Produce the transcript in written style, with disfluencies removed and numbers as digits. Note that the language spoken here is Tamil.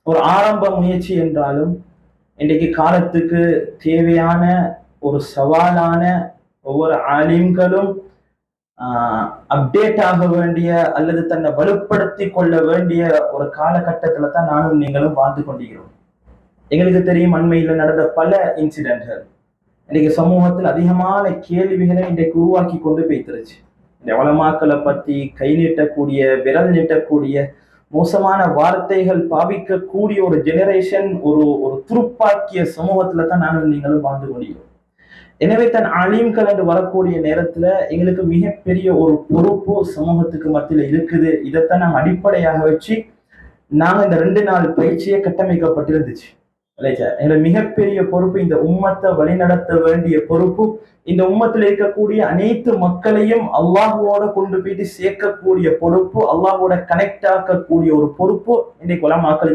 ஒரு ஆரம்ப முயற்சி என்றாலும் இன்றைக்கு காலத்துக்கு தேவையான ஒரு சவாலான ஒவ்வொரு ஆலிம்களும் அப்டேட் ஆக வேண்டிய அல்லது தன்னை வலுப்படுத்தி கொள்ள வேண்டிய ஒரு காலகட்டத்துல தான் நானும் நீங்களும் வாழ்ந்து கொண்டிருக்கிறோம். எங்களுக்கு தெரியும் அண்மையில் நடந்த பல இன்சிடென்ட்கள் இன்னைக்கு சமூகத்தில் அதிகமான கேள்விகளை இன்றைக்கு உருவாக்கி கொண்டு போய்த்திருச்சு. இந்த வளமாக்களை பத்தி கை நீட்டக்கூடிய விரல் நீட்டக்கூடிய மோசமான வார்த்தைகள் பாவிக்கக்கூடிய ஒரு ஜெனரேஷன், ஒரு ஒரு துருப்பாக்கிய சமூகத்துல தான் நானும் நீங்களும் வாழ்ந்து கொண்டிருக்கிறோம். எனவே தன் அலீம்கள் என்று வரக்கூடிய நேரத்துல எங்களுக்கு மிகப்பெரிய ஒரு பொறுப்பு சமூகத்துக்கு மத்தியில இருக்குது. இதைத்தான் நாம் அடிப்படையாக வச்சு நாங்க இந்த 2 நாள் பயிற்சியை கட்டமைக்கப்பட்டிருந்துச்சு. எங்களுக்கு மிகப்பெரிய பொறுப்பு, இந்த உம்மத்தை வழிநடத்த வேண்டிய பொறுப்பு, இந்த உம்மத்தில் இருக்கக்கூடிய அனைத்து மக்களையும் அல்லாஹுவோட கொண்டு போயிட்டு சேர்க்கக்கூடிய பொறுப்பு, அல்லாஹோட கனெக்ட் ஆக்கக்கூடிய ஒரு பொறுப்பு இன்றைக்கு உலமாக்கள்